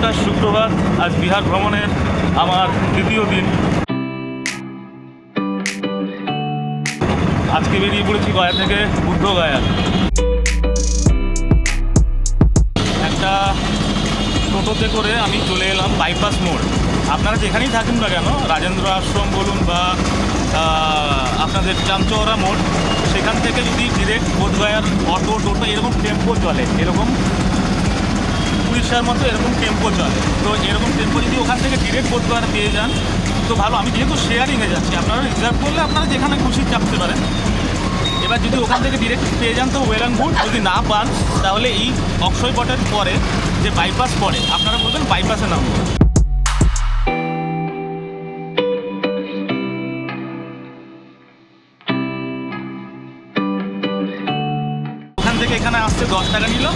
নমস্কার, সুপ্রভাত। আজ বিহার ভ্রমণের আমার দ্বিতীয় দিন। আজকে বেরিয়ে পড়েছি গয়া থেকে বুদ্ধগয়া। একটা টোটোতে করে আমি চলে এলাম বাইপাস মোড়। আপনারা যেখানেই থাকেন না কেন, রাজেন্দ্র আশ্রম বলুন বা আপনাদের চামচৌরা মোড়, সেখান থেকে যদি ডিরেক্ট বোধগয়ার অটো টোটো এরকম টেম্পো চলে, এরকম উড়িষ্যার মতো এরকম টেম্পো চলে। তো এরকম টেম্পো যদি ওখান থেকে ডিরেক্ট বোধগয়া পেয়ে যান তো ভালো। আমি যেহেতু শেয়ারিংয়ে যাচ্ছি, আপনারা রিজার্ভ করলে আপনারা যেখানে খুশি চাপতে পারেন। এবার যদি ওখান থেকে ডিরেক্ট পেয়ে যান তো ওয়েল অ্যান্ড গুড। যদি না পান তাহলে এই অক্ষয় বটের পরে যে বাইপাস পড়ে, আপনারা বলবেন বাইপাসে নামবো। ওখান থেকে এখানে আসতে 10 টাকা নিল,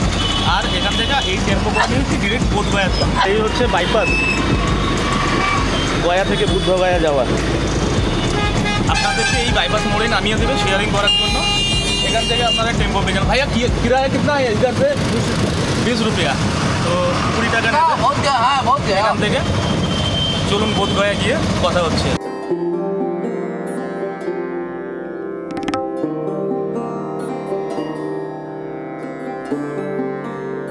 আর এখান থেকে এই টেম্পো করে নিয়েছি ডিরেক্ট বোধগয়া। এই হচ্ছে বাইপাস, গয়া থেকে বুদ্ধগয়া যাওয়ার। আপনাদেরকে এই বাইপাস মোড়ে নামিয়ে দেবে শেয়ারিং করার জন্য। এখান থেকে আপনারা টেম্পো পেয়ে যান। ভাইয়া কিরায়া কিतना है इधर से? 20 रुपया। তো 20 টাকা নেবে এখান থেকে। চলুন বোধগয়া গিয়ে কথা হচ্ছে।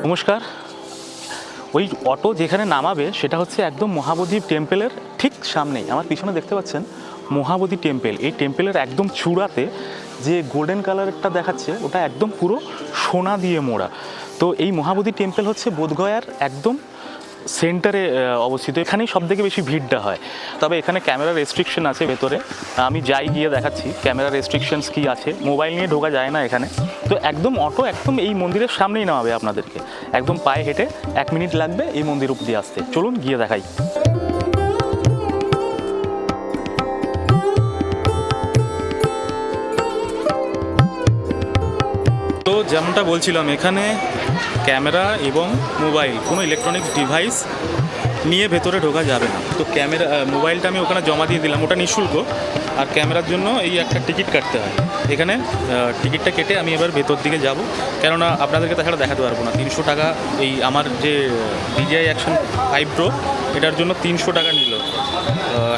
নমস্কার। ওই অটো যেখানে নামাবে সেটা হচ্ছে একদম মহাবোধি টেম্পেলের ঠিক সামনেই। আমার পিছনে দেখতে পাচ্ছেন মহাবোধি টেম্পেল। এই টেম্পেলের একদম চূড়াতে যে গোল্ডেন কালারটা দেখাচ্ছে ওটা একদম পুরো সোনা দিয়ে মোড়া। তো এই মহাবোধি টেম্পেল হচ্ছে বোধগয়ার একদম সেন্টারে অবস্থিত। এখানেই সবথেকে বেশি ভিড়টা হয়। তবে এখানে ক্যামেরা রেস্ট্রিকশন আছে ভেতরে। আমি যাই গিয়ে দেখাচ্ছি ক্যামেরা রেস্ট্রিকশনস কী আছে। মোবাইল নিয়ে ঢোকা যায় না এখানে। তো একদম অটো একদম এই মন্দিরের সামনেই নামাবে আপনাদেরকে। একদম পায়ে হেঁটে 1 মিনিট লাগবে এই মন্দির অব্দি আসতে। চলুন গিয়ে দেখাই। তো যেমনটা বলছিলাম, এখানে ক্যামেরা এবং মোবাইল, কোনো ইলেকট্রনিক্স ডিভাইস নিয়ে ভেতরে ঢোকা যাবে না। তো ক্যামেরা মোবাইলটা আমি ওখানে জমা দিয়ে দিলাম, ওটা নিঃশুল্ক। আর ক্যামেরার জন্য এই একটা টিকিট কাটতে হয়। এখানে টিকিটটা কেটে আমি এবার ভেতর দিকে যাব, কেননা আপনাদেরকে তাছাড়া দেখাতে পারবো না। 300 টাকা এই আমার যে DJI Action 5 Pro, এটার জন্য 300 টাকা নিল।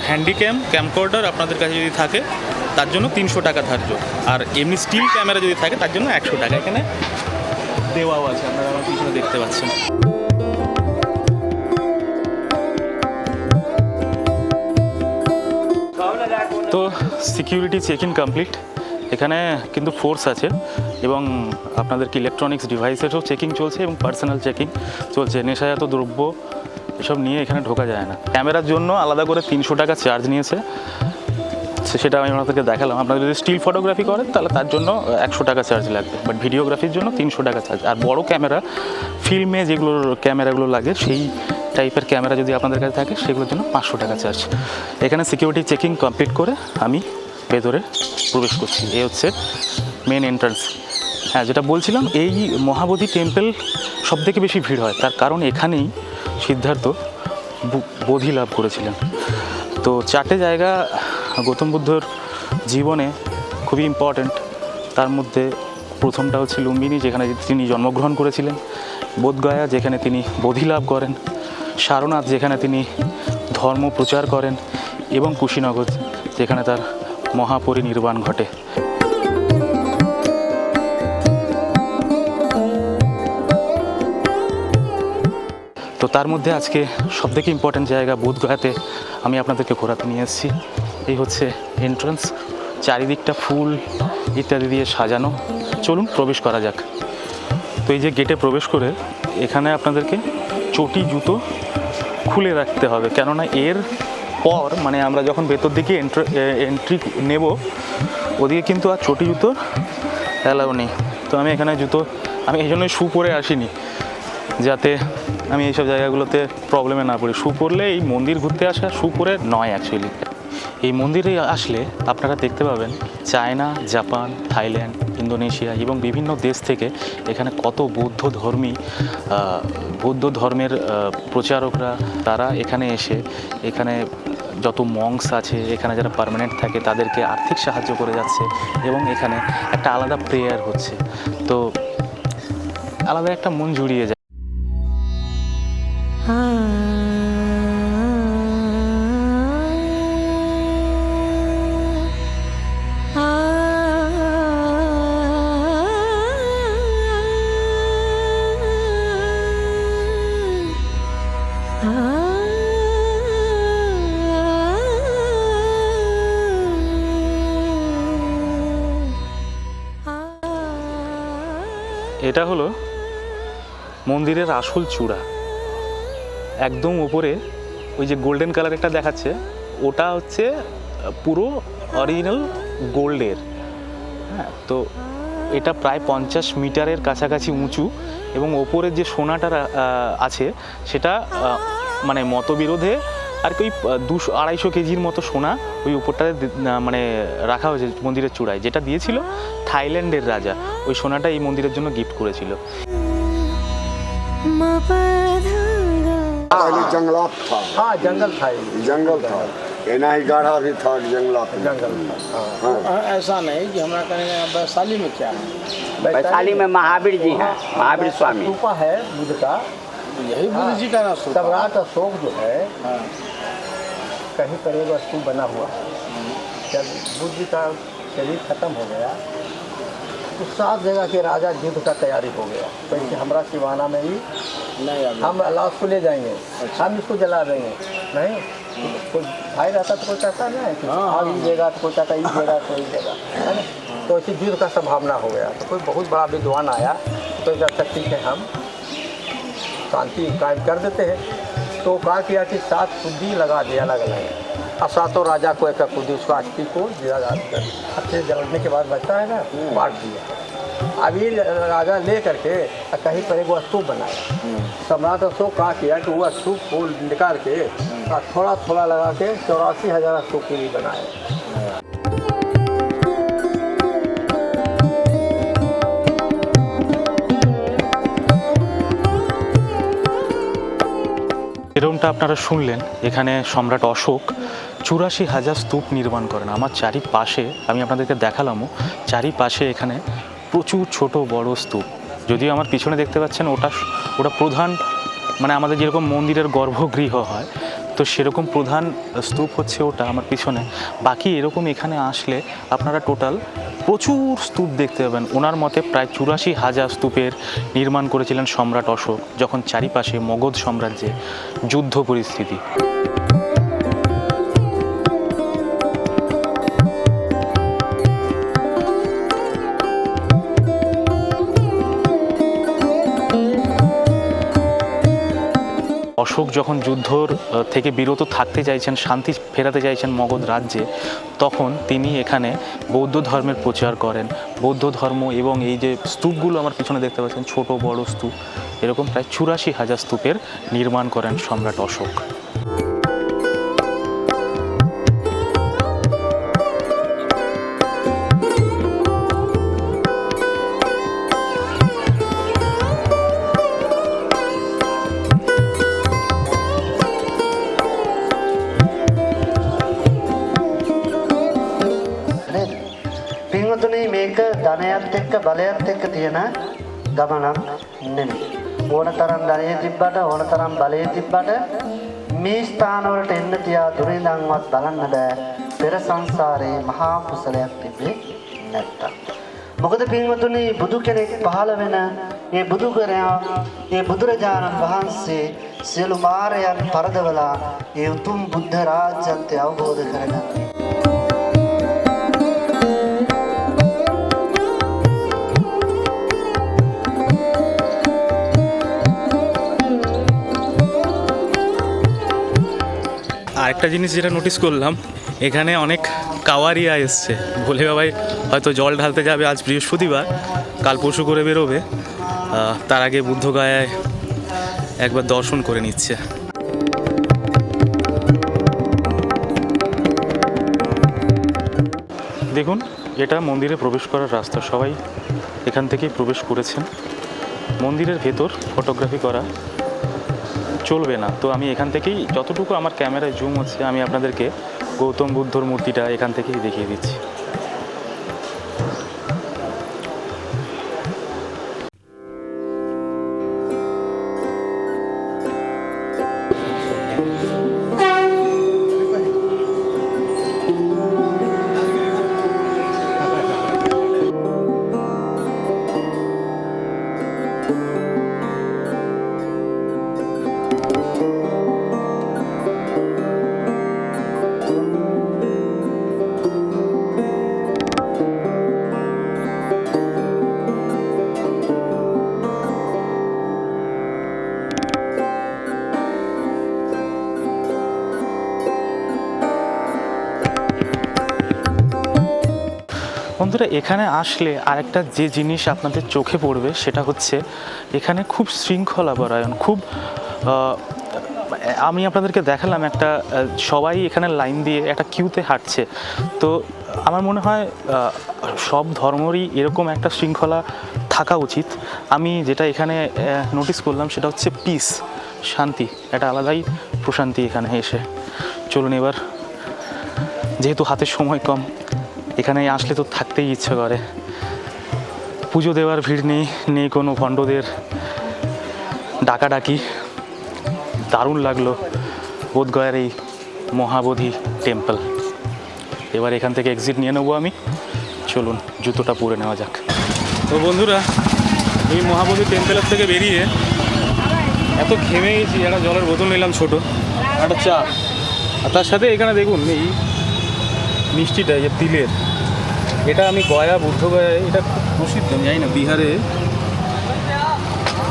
হ্যান্ডিক্যাম ক্যামকর্ডার আপনাদের কাছে যদি থাকে তার জন্য 300 টাকা ধার্য। আর এমনি স্টিল ক্যামেরা যদি থাকে তার জন্য 100 টাকা এখানে দেওয়াও আছে। আপনারা আমার পিছনে দেখতে পাচ্ছেন। তো সিকিউরিটি চেক ইন কমপ্লিট। এখানে কিন্তু ফোর্স আছে এবং আপনাদেরকে ইলেকট্রনিক্স ডিভাইসেরও চেকিং চলছে এবং পার্সোনাল চেকিং চলছে। নেশাজাত দ্রব্য এসব নিয়ে এখানে ঢোকা যায় না। ক্যামেরার জন্য আলাদা করে 300 টাকা চার্জ নিয়েছে, সেটা আমি আপনাদেরকে দেখালাম। আপনারা যদি স্টিল ফটোগ্রাফি করেন তাহলে তার জন্য 100 টাকা চার্জ লাগবে, বাট ভিডিওগ্রাফির জন্য 300 টাকা চার্জ। আর বড় ক্যামেরা, ফিল্মে যেগুলোর ক্যামেরাগুলো লাগে সেই টাইপের ক্যামেরা যদি আপনাদের কাছে থাকে সেগুলোর জন্য 500 টাকা চার্জ। এখানে সিকিউরিটি চেকিং কমপ্লিট করে আমি ভেতরে প্রবেশ করছি। এই হচ্ছে মেন এন্ট্রান্স। হ্যাঁ, যেটা বলছিলাম, এই মহাবোধি টেম্পল সবথেকে বেশি ভিড় হয়, তার কারণ এখানেই সিদ্ধার্থ বোধি লাভ করেছিলেন। তো 4টে জায়গা গৌতম বুদ্ধর জীবনে খুবই ইম্পর্ট্যান্ট। তার মধ্যে প্রথমটা হচ্ছে লুম্বিনী, যেখানে তিনি জন্মগ্রহণ করেছিলেন; বোধগয়া, যেখানে তিনি বোধি লাভ করেন; সারনাথ, যেখানে তিনি ধর্ম প্রচার করেন; এবং কুশীনগর, যেখানে তার মহাপরিনির্বাণ ঘটে। তো তার মধ্যে আজকে সবথেকে ইম্পর্ট্যান্ট জায়গা বোধগয়াতে আমি আপনাদেরকে ঘোরাতে নিয়ে এসেছি। এই হচ্ছে এন্ট্রান্স, চারিদিকটা ফুল ইত্যাদি দিয়ে সাজানো। চলুন প্রবেশ করা যাক। তো এই যে গেটে প্রবেশ করে এখানে আপনাদেরকে চটি জুতো খুলে রাখতে হবে, কেননা এর পর মানে আমরা যখন ভেতর দিকে এন্ট্রি নেব ওদিকে কিন্তু আর চটি জুতো অ্যালাউ নেই। তো আমি এখানে আমি এই জন্যই শু পরে আসিনি, যাতে আমি এইসব জায়গাগুলোতে প্রবলেমে না পড়ি। শু পরলে এই মন্দির ঘুরতে আসা শু পরে নয় অ্যাকচুয়ালি। এই মন্দিরে আসলে আপনারা দেখতে পাবেন চায়না, জাপান, থাইল্যান্ড, ইন্দোনেশিয়া এবং বিভিন্ন দেশ থেকে এখানে কত বৌদ্ধ ধর্মের প্রচারকরা, তারা এখানে এসে এখানে যত মংস আছে, এখানে যারা পার্মানেন্ট থাকে তাদেরকে আর্থিক সাহায্য করে যাচ্ছে এবং এখানে একটা আলাদা প্রেয়ার হচ্ছে। তো আলাদা একটা মন জুড়িয়ে যায়। এটা হলো মন্দিরের আসল চূড়া। একদম উপরে ওই যে গোল্ডেন কালার একটা দেখাচ্ছে, ওটা হচ্ছে পুরো অরিজিনাল গোল্ডের। হ্যাঁ, তো এটা প্রায় 50 মিটারের কাছাকাছি উঁচু, এবং ওপরের যে সোনাটা আছে সেটা মানে মতবিরোধে আর কি 200-250 কেজির মতো সোনা ওই উপরটাতে মানে রাখা হয়েছে মন্দিরের চূড়ায়, যেটা দিয়েছিল থাইল্যান্ডের রাজা। ওই সোনাটা এই মন্দিরের জন্য গিফট করেছিল। पहले जंगलात था। हाँ जंगल था ये। जंगल था, एना ही गाढ़ा भी था, जंगलात में। जंगल था। हाँ। ऐसा नहीं कि हमारा कहेंगे वैशाली में क्या है, वैशाली में महावीर जी हैं, महावीर स्वामी। स्तूपा है बुद्ध का, यही बुद्ध जी का ना स्तूपा। सम्राट अशोक जो है कहीं पर एक स्तूप बना हुआ। जब बुद्ध जी का शरीर खत्म हो गया तो 7 जगह के राजा युद्ध का तैयारी हो गया। क्योंकि हमारा सिवाना में ही हम लाश को ले जाएंगे, हम इसको जला देंगे। नहीं कोई भाई रहता तो कोई कहता नहीं कि आग ही देगा, तो कोई कहता ही देगा, कोई देगा, है ना। तो ऐसे युद्ध का संभावना हो गया। तो कोई बहुत बड़ा विद्वान आया तो जब तक ठीक है हम शांति कायम कर देते हैं। तो कहा किया कि 7 कुद्दी लगा दिया अलग अलग, अब 7 राजा को एक कुद्दी उसको अस्थि को दिया जाता है। अच्छे जलने के बाद बचता है ना, बांट दिया। अभी राजा ले करके कहीं पर एक वो स्तूप बनाया। सम्राट अशोक कहा किया कि वो स्तूप को निकाल के थोड़ा थोड़ा लगा के 84,000 स्तूप के लिए बनाया। এরকমটা আপনারা শুনলেন, এখানে সম্রাট অশোক 84,000 স্তূপ নির্মাণ করেন। আমার চারিপাশে আমি আপনাদেরকে দেখালামও, চারিপাশে এখানে প্রচুর ছোট বড় স্তূপ। যদিও আমার পিছনে দেখতে পাচ্ছেন ওটা প্রধান, মানে আমাদের যেরকম মন্দিরের গর্ভগৃহ হয়, তো সেরকম প্রধান স্তূপ হচ্ছে ওটা আমার পিছনে। বাকি এরকম এখানে আসলে আপনারা টোটাল প্রচুর স্তূপ দেখতে পাবেন। ওনার মতে প্রায় 84,000 স্তূপের নির্মাণ করেছিলেন সম্রাট অশোক, যখন চারিপাশে মগধ সাম্রাজ্যে যুদ্ধ পরিস্থিতি। অশোক যখন যুদ্ধর থেকে বিরত থাকতে চাইছেন, শান্তি ফেরাতে চাইছেন মগধ রাজ্যে, তখন তিনি এখানে বৌদ্ধ ধর্মের প্রচার করেন। বৌদ্ধ ধর্ম এবং এই যে স্তূপগুলো আমার পিছনে দেখতে পাচ্ছেন, ছোট বড় স্তূপ, এরকম প্রায় 84,000 স্তূপের নির্মাণ করেন সম্রাট অশোক। පින්වතුනි මේක ධනයත් එක්ක බලයත් එක්ක තියෙන ගමනක් නෙමෙයි. ඕන තරම් ධනය තිබ්බට ඕන තරම් බලය තිබ්බට මේ ස්ථාන වලට එන්න තියා දුරින්දන්වත් බලන්න බෑ. පෙර සංසාරේ මහා කුසලයක් තිබේ නැත්තම්. මොකද පින්වතුනි බුදු කෙනෙක් පහළ වෙන මේ බුදුකරයා මේ බුදුරජාණන් වහන්සේ සියලු මාරයන් පරදවලා ඒ උතුම් බුද්ධ රාජ්‍යත්වය අවබෝධ කරගන්නවා. আরেকটা জিনিস যেটা নোটিস করলাম, এখানে অনেক কাওয়ারিয়া এসছে। বলে ভাই হয়তো জল ঢালতে যাবে, আজ বৃহস্পতিবার, কাল পরশু করে বেরোবে, তার আগে বুদ্ধগয়ায় একবার দর্শন করে নিচ্ছে। দেখুন, এটা মন্দিরে প্রবেশ করার রাস্তা। সবাই এখান থেকেই প্রবেশ করেছেন। মন্দিরের ভেতর ফটোগ্রাফি করা চলবে না, তো আমি এখান থেকেই যতটুকু আমার ক্যামেরায় জুম হচ্ছে আমি আপনাদেরকে গৌতম বুদ্ধর মূর্তিটা এখান থেকেই দেখিয়ে দিচ্ছি। বন্ধুরা, এখানে আসলে আরেকটা যে জিনিস আপনাদের চোখে পড়বে সেটা হচ্ছে এখানে খুব শৃঙ্খলা পরায়ণ, খুব আমি আপনাদেরকে দেখালাম একটা সবাই এখানে লাইন দিয়ে একটা কিউতে হাঁটছে। তো আমার মনে হয় সব ধর্মেরই এরকম একটা শৃঙ্খলা থাকা উচিত। আমি যেটা এখানে নোটিস করলাম সেটা হচ্ছে পিস, শান্তি, একটা আলাদাই প্রশান্তি এখানে এসে। চলুন এবার, যেহেতু হাতে সময় কম, এখানে আসলে তো থাকতেই ইচ্ছে করে। পুজো দেওয়ার ভিড় নেই, নেই কোনো ভণ্ডদের ডাকাডাকি। দারুণ লাগলো বোধগয়ার এই মহাবোধি টেম্পল। এবার এখান থেকে এক্সিট নিয়ে নেবো আমি। চলুন জুতোটা পরে নেওয়া যাক। তো বন্ধুরা, এই মহাবোধি টেম্পলের থেকে বেরিয়ে এত ঘেমে গেছি, একটা জলের বোতল নিলাম ছোটো, একটা চা, আর তার সাথে এখানে দেখুন এই মিষ্টিটা, যে তিলের, এটা আমি গয়া, বুদ্ধগয়ায় এটা খুব প্রসিদ্ধ। আমি জানি না বিহারে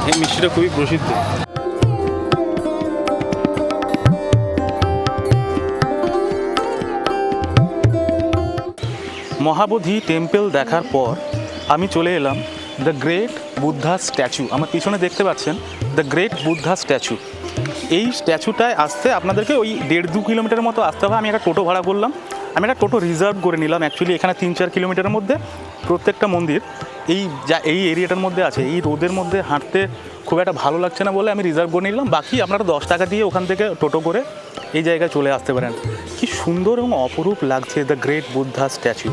এই মিষ্টিটা খুবই প্রসিদ্ধ। মহাবোধি টেম্পল দেখার পর আমি চলে এলাম দ্য গ্রেট বুদ্ধা স্ট্যাচু। আমার পিছনে দেখতে পাচ্ছেন দ্য গ্রেট বুদ্ধা স্ট্যাচু। এই স্ট্যাচুটায় আসতে আপনাদেরকে ওই 1.5-2 কিলোমিটারের মতো আসতে হবে। আমি একটা টোটো ভাড়া করলাম, আমি একটা টোটো রিজার্ভ করে নিলাম। অ্যাকচুয়ালি এখানে 3-4 কিলোমিটারের মধ্যে প্রত্যেকটা মন্দির এই এরিয়াটার মধ্যে আছে। এই রোদের মধ্যে হাঁটতে খুব একটা ভালো লাগছে না বলে আমি রিজার্ভ করে নিলাম। বাকি আপনারা 10 টাকা দিয়ে ওখান থেকে টোটো করে এই জায়গায় চলে আসতে পারেন। কি সুন্দর এবং অপরূপ লাগছে দ্য গ্রেট বুদ্ধা স্ট্যাচু।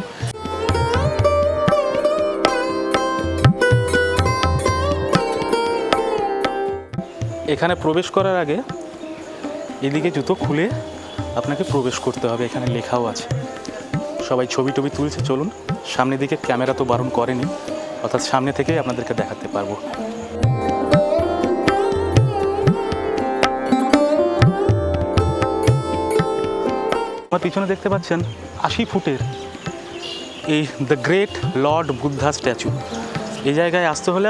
এখানে প্রবেশ করার আগে এদিকে জুতো খুলে আপনাকে প্রবেশ করতে হবে, এখানে লেখাও আছে। সবাই ছবি টবি তুলছে। চলুন সামনের দিকে, ক্যামেরা তো বারণ করেনি, অর্থাৎ সামনে থেকেই আপনাদেরকে দেখাতে পারবো। আমার পিছনে দেখতে পাচ্ছেন 80 ফুটের এই the great Lord Buddha statue. এই জায়গায় আসতে হলে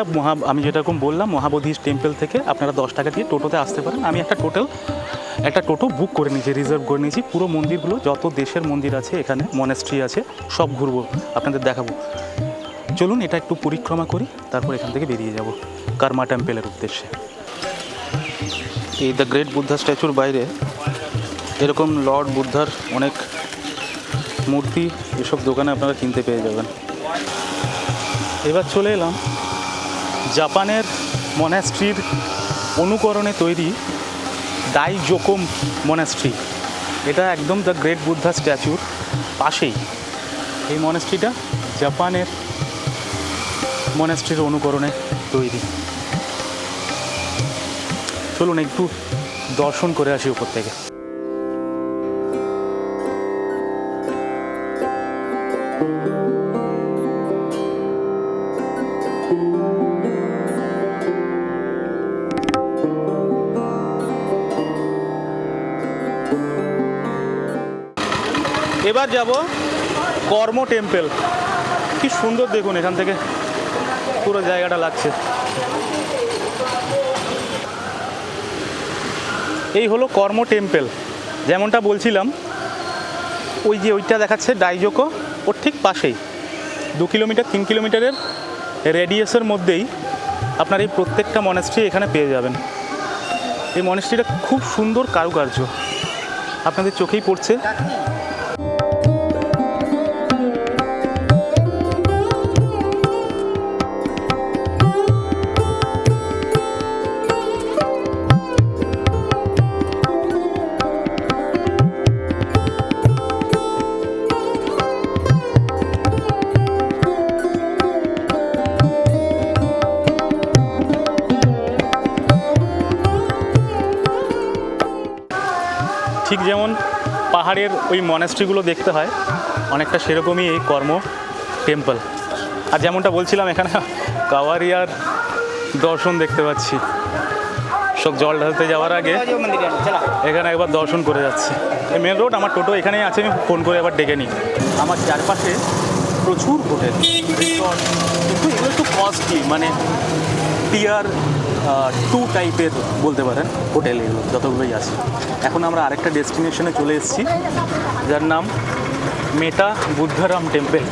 আমি যেরকম বললাম মহাবোধি টেম্পল থেকে আপনারা 10 টাকা দিয়ে টোটোতে আসতে পারেন। আমি একটা টোটো বুক করে নিয়েছি, রিজার্ভ করে নিয়েছি। পুরো মন্দিরগুলো, যত দেশের মন্দির আছে এখানে, মনেস্ট্রি আছে, সব ঘুরবো, আপনাদের দেখাবো। চলুন এটা একটু পরিক্রমা করি, তারপর এখান থেকে বেরিয়ে যাব কার্মা টেম্পলের উদ্দেশ্যে। এই দ্য গ্রেট বুদ্ধা স্ট্যাচুর বাইরে এরকম লর্ড বুদ্ধার অনেক মূর্তি, এসব দোকানে আপনারা কিনতে পেয়ে যাবেন। এবার চলে এলাম জাপানের মনাস্ট্রির অনুকরণে তৈরি দাইজোকোম মনাস্ট্রি। এটা একদম দ্য গ্রেট বুদ্ধা স্ট্যাচুর পাশেই। এই মনাস্ট্রিটা জাপানের মনাস্ট্রির অনুকরণে তৈরি। চলুন একটু দর্শন করে আসি উপর থেকে। এবার যাব কর্ম টেম্পল। কি সুন্দর দেখুন, এখান থেকে পুরো জায়গাটা লাগছে। এই হলো কর্ম টেম্পল। যেমনটা বলছিলাম, ওই যে ওইটা দেখাচ্ছে ডাইজোকো, ওর ঠিক পাশেই 2 কিলোমিটার 3 কিলোমিটারের রেডিয়াসের মধ্যেই আপনার এই প্রত্যেকটা মনাস্ট্রি এখানে পেয়ে যাবেন। এই মনাস্ট্রিটা খুব সুন্দর কারুকার্য, আপনাদের চোখেই পড়ছে। ঠিক যেমন পাহাড়ের ওই মনাস্ট্রিগুলো দেখতে হয়, অনেকটা সেরকমই এই কর্ম টেম্পল। আর যেমনটা বলছিলাম, এখানে কাওয়ারিয়ার দর্শন দেখতে পাচ্ছি। সব জল ঢালতে যাওয়ার আগে এখানে একবার দর্শন করে যাচ্ছি। এই মেন রোড, আমার টোটো এখানেই আছে, আমি ফোন করে একবার ডেকে নিই। আমার চারপাশে প্রচুর হোটেল, রিসর্ট, কিন্তু এগুলো একটু কস্টলি, মানে টিয়ার 2 টাইপের বলতে পারেন হোটেল এগুলো যতগুলোই আছে। এখন আমরা আরেকটা ডেস্টিনেশনে চলে এসেছি, যার নাম মেটা বুদ্ধারাম টেম্পল।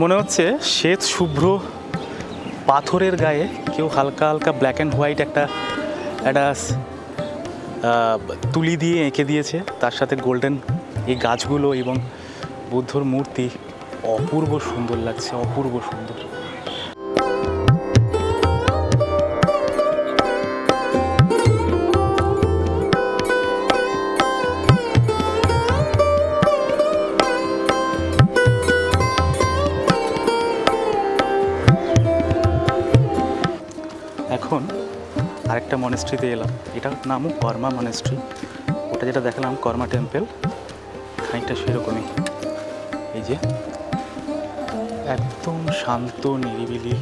মনে হচ্ছে শ্বেত শুভ্র পাথরের গায়ে কেউ হালকা হালকা ব্ল্যাক অ্যান্ড হোয়াইট একটা তুলি দিয়ে এঁকে দিয়েছে, তার সাথে গোল্ডেন এই গাছগুলো এবং বুদ্ধর মূর্তি। অপূর্ব সুন্দর লাগছে, অপূর্ব সুন্দর। এখন আরেকটা মনেস্ট্রিতে এলাম, এটার নামও কর্মা মনেস্ট্রি। ওটা যেটা দেখালাম কর্মা টেম্পল, খানিকটা সেরকমই। এই যে একদম শান্ত নিরিবিলি।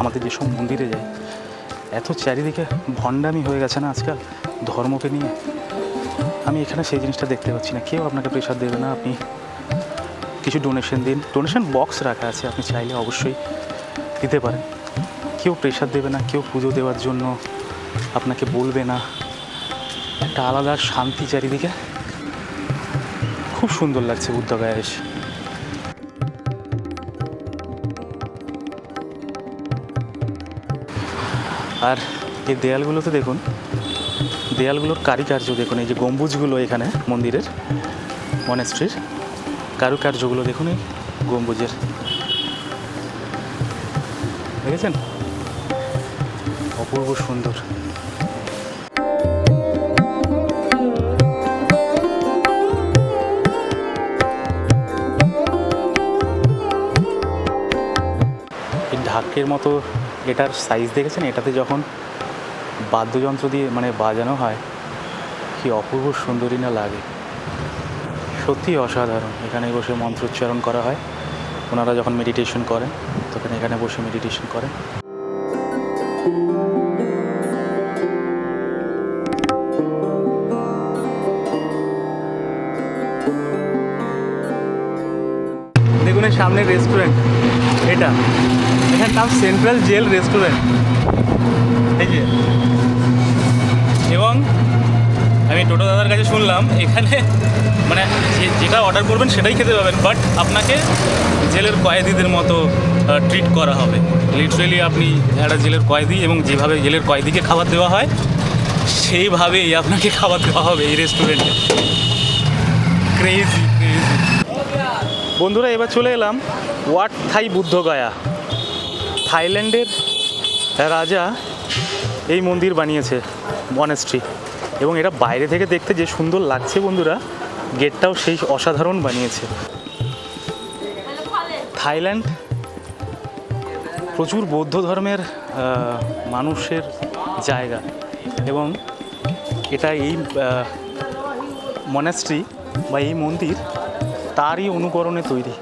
আমাদের যেসব মন্দিরে যায়, এত চারিদিকে ভণ্ডামি হয়ে গেছে না আজকাল ধর্মকে নিয়ে। আমি এখানে সেই জিনিসটা দেখতে পাচ্ছি না। কেউ আপনাকে প্রেশার দেবে না, আপনি কিছু ডোনেশন দিন, ডোনেশন বক্স রাখা আছে, আপনি চাইলে অবশ্যই দিতে পারেন। কেউ প্রেশার দেবে না, কেউ পুজো দেওয়ার জন্য আপনাকে বলবে না। একটা আলাদা শান্তি চারিদিকে, খুব সুন্দর লাগছে বুদ্ধগয়া এসে। আর এই দেয়ালগুলোতে দেখুন, দেয়ালগুলোর কারুকার্য দেখুন। এই যে গম্বুজগুলো এখানে মন্দিরের, মনেস্ট্রির কারুকার্যগুলো দেখুন, এই গম্বুজের, দেখেছেন? অপূর্ব সুন্দর। এই ঢাকের মতো এটার সাইজ দেখেছেন? এটাতে যখন বাদ্যযন্ত্র দিয়ে মানে বাজানো হয়, কি অপূর্ব সুন্দরী না লাগে, সত্যি অসাধারণ। এখানে বসে মন্ত্রোচ্চারণ করা হয়, ওনারা যখন মেডিটেশন করেন তখন এখানে বসে মেডিটেশন করেন। দেখুন এই সামনের রেস্টুরেন্ট, এখানে নাম সেন্ট্রাল জেল রেস্টুরেন্ট। এই যে, এবং আমি টোটো দাদার কাছে শুনলাম এখানে মানে যেটা অর্ডার করবেন সেটাই খেতে পাবেন, বাট আপনাকে জেলের কয়েদিদের মতো ট্রিট করা হবে। লিটারেলি আপনি একটা জেলের কয়েদি, এবং যেভাবে জেলের কয়েদিকে খাবার দেওয়া হয় সেইভাবেই আপনাকে খাবার দেওয়া হবে এই রেস্টুরেন্টে। Crazy crazy. বন্ধুরা, এবার চলে এলাম ওয়াট থাই বুদ্ধগয়া। থাইল্যান্ডের রাজা এই মন্দির বানিয়েছে, মনেস্ট্রি, এবং এটা বাইরে থেকে দেখতে যে সুন্দর লাগছে বন্ধুরা, গেটটাও সেই অসাধারণ বানিয়েছে। থাইল্যান্ড প্রচুর বৌদ্ধ ধর্মের মানুষের জায়গা, এবং এটা এই মনেস্ট্রি বা এই মন্দির তারই অনুকরণে তৈরি।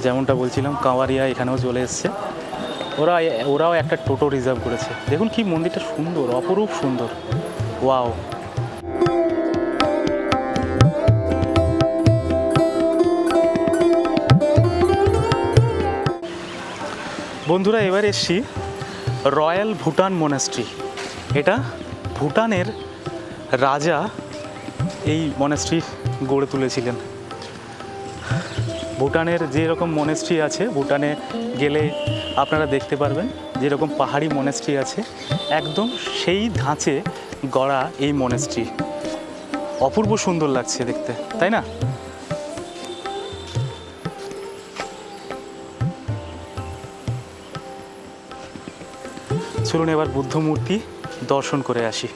যেমনটা বলছিলাম, কাওয়ারিয়া এখানেও চলে এসছে। ওরাও একটা টোটো রিজার্ভ করেছে। দেখুন কি মন্দিরটা সুন্দর, অপরূপ সুন্দর। ওয়াও। বন্ধুরা, এবার এসছি রয়্যাল ভুটান মনেস্ট্রি। এটা ভুটানের রাজা এই মনেস্ট্রি গড়ে তুলেছিলেন। ভুটানের যেরকম মনেস্ট্রি আছে, ভুটানে গেলে আপনারা দেখতে পারবেন যেরকম পাহাড়ি মনেস্ট্রি আছে, একদম সেই ধাঁচে গড়া এই মনেস্ট্রি। অপূর্ব সুন্দর লাগছে দেখতে, তাই না? চলুন এবার বুদ্ধ মূর্তি দর্শন করে আসি।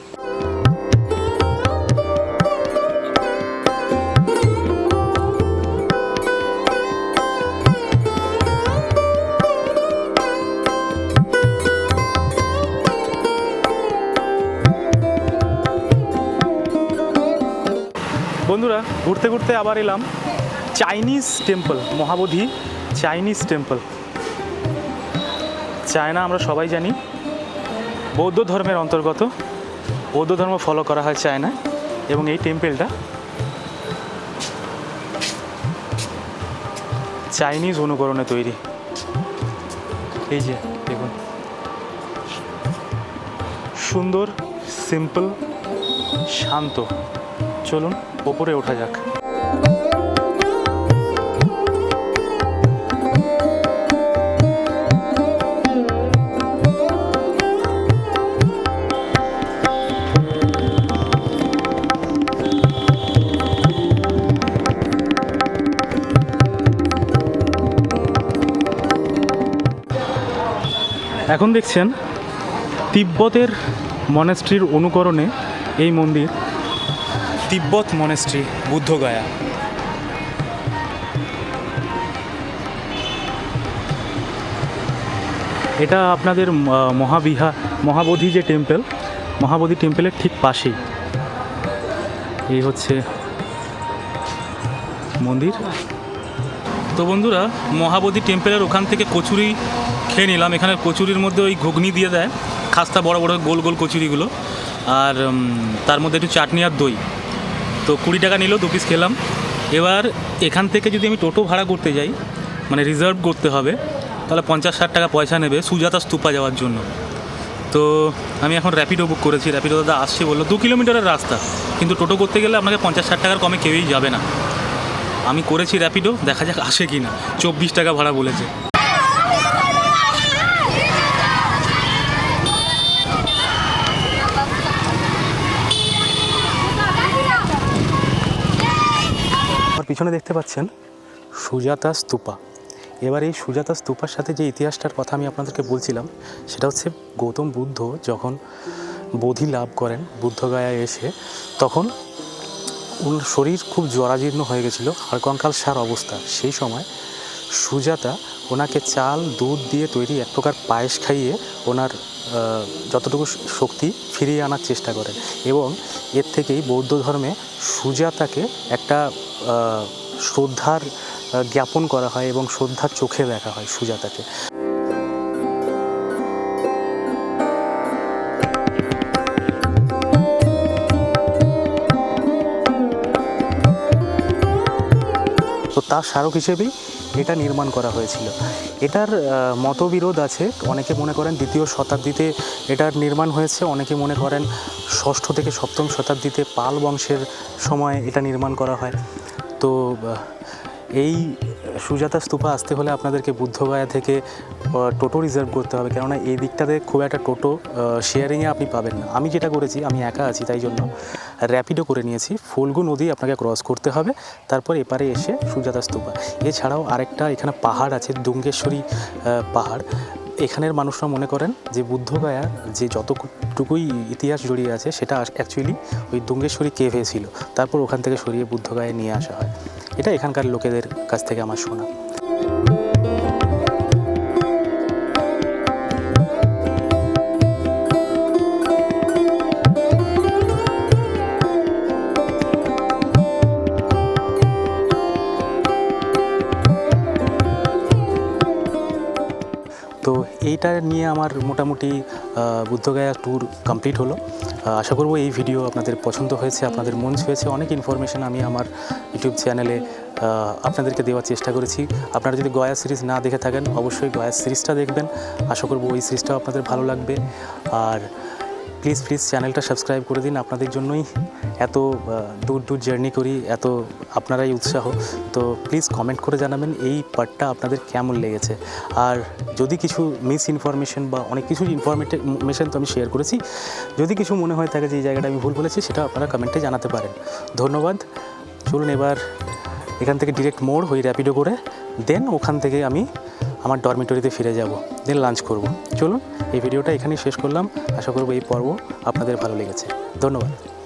বন্ধুরা, ঘুরতে ঘুরতে আবার এলাম Chinese temple, Mahabodhi Chinese temple. China আমরা সবাই জানি বৌদ্ধ ধর্মের অন্তর্গত, বৌদ্ধ ধর্ম ফলো করা হয় চায়নায়, এবং এই টেম্পলটা চাইনিজ অনুকরণে তৈরি। এই যে দেখুন, সুন্দর, সিম্পল, শান্ত। চলুন ওপরে ওঠা যাক। এখন দেখছেন তিব্বতের মনেস্ট্রির অনুকরণে এই মন্দির, তিব্বত মনেস্ট্রি, বুদ্ধগয়া। এটা আপনাদের মহাবোধি যে টেম্পল, মহাবোধি টেম্পলের ঠিক পাশেই এই হচ্ছে মন্দির। তো বন্ধুরা, মহাবোধি টেম্পলের ওখান থেকে কচুরি খেয়ে নিলাম। এখানে কচুরির মধ্যে ওই ঘুগনি দিয়ে দেয়, খাস্তা বড় বড় গোল গোল কচুরিগুলো, আর তার মধ্যে একটু চাটনি আর দই। তো 20 টাকা নিল, 2 পিস খেলাম। এবার এখান থেকে যদি আমি টোটো ভাড়া করতে যাই, মানে রিজার্ভ করতে হবে, তাহলে 50-60 টাকা পয়সা নেবে সুজাতা স্তূপা যাওয়ার জন্য। তো আমি এখন র্যাপিডো বুক করেছি। র্যাপিডো দাদা আসছে, বললো 2 কিলোমিটারের রাস্তা, কিন্তু টোটো করতে গেলে আপনাকে 50-60 টাকার কমে কেউই যাবে না। আমি করেছি র্যাপিডো, দেখা যাক আসে কি না। 24 টাকা ভাড়া বলেছে। পিছনে দেখতে পাচ্ছেন সুজাতা স্তূপা। এবার এই সুজাতা স্তূপার সাথে যে ইতিহাসটার কথা আমি আপনাদেরকে বলছিলাম, সেটা হচ্ছে গৌতম বুদ্ধ যখন বোধি লাভ করেন বুদ্ধগয়ায় এসে, তখন ওর শরীর খুব জরাজীর্ণ হয়ে গেছিলো, হাড় কঙ্কাল সার অবস্থা। সেই সময় সুজাতা ওনাকে চাল দুধ দিয়ে তৈরি এক প্রকার পায়েস খাইয়ে ওনার যতটুকু শক্তি ফিরিয়ে আনার চেষ্টা করেন, এবং এর থেকেই বৌদ্ধ ধর্মে সুজাতাকে একটা শ্রদ্ধার জ্ঞাপন করা হয় এবং শ্রদ্ধার চোখে দেখা হয় সুজাতাকে। তো তার স্মারক হিসেবেই এটা নির্মাণ করা হয়েছিল। এটার মতবিরোধ আছে। অনেকে মনে করেন 2য় শতাব্দীতে এটার নির্মাণ হয়েছে, অনেকে মনে করেন 6ষ্ঠ থেকে 7ম শতাব্দীতে পাল বংশের সময় এটা নির্মাণ করা হয়। তো এই সুজাতা স্তূপা আসতে হলে আপনাদেরকে বুদ্ধগয়া থেকে টোটো রিজার্ভ করতে হবে, কেননা এই দিকটাতে খুব একটা টোটো শেয়ারিংয়ে আপনি পাবেন না। আমি যেটা করেছি, আমি একা আছি তাই জন্য র্যাপিডো করে নিয়েছি। ফল্গু নদী আপনাকে ক্রস করতে হবে, তারপর এপারে এসে সুজাতা স্তূপা। এছাড়াও আরেকটা এখানে পাহাড় আছে, দুঙ্গেশ্বরী পাহাড়। এখানের মানুষরা মনে করেন যে বুদ্ধগয়ার যে যতটুকুই ইতিহাস জড়িয়ে আছে সেটা অ্যাকচুয়ালি ওই দুঙ্গেশ্বরী কেভে ছিল, তারপর ওখান থেকে সরিয়ে বুদ্ধগয়ায় নিয়ে আসা হয়। এটা এখানকার লোকেদের কাছ থেকে আমার শোনা। তো এইটা নিয়ে আমার মোটামুটি বুদ্ধগয়া ট্যুর কমপ্লিট হলো। আশা করব এই ভিডিও আপনাদের পছন্দ হয়েছে, আপনাদের মন ছুঁয়েছে। অনেক ইনফরমেশন আমি আমার ইউটিউব চ্যানেলে আপনাদেরকে দেওয়ার চেষ্টা করেছি। আপনারা যদি গয়া সিরিজ না দেখে থাকেন, অবশ্যই গয়া সিরিজটা দেখবেন। আশা করব ওই সিরিজটাও আপনাদের ভালো লাগবে। আর প্লিজ চ্যানেলটা সাবস্ক্রাইব করে দিন। আপনাদের জন্যই এত দূর জার্নি করি, এত আপনারাই উৎসাহ। তো প্লিজ কমেন্ট করে জানাবেন এই পার্টটা আপনাদের কেমন লেগেছে। আর যদি কিছু মিস ইনফরমেশন বা অনেক কিছু ইনফরমেশন তো আমি শেয়ার করেছি, যদি কিছু মনে হয় থাকে যে এই জায়গাটা আমি ভুল বলেছি, সেটা আপনারা কমেন্টে জানাতে পারেন। ধন্যবাদ। চলুন এবার এখান থেকে ডিরেক্ট মোড় হই র্যাপিডো করে, দেন ওখান থেকে আমি আমার ডরমিটরিতে ফিরে যাব, দেন লাঞ্চ করব। চলুন এই ভিডিওটা এখানেই শেষ করলাম। আশা করব এই পর্ব আপনাদের ভালো লেগেছে। ধন্যবাদ।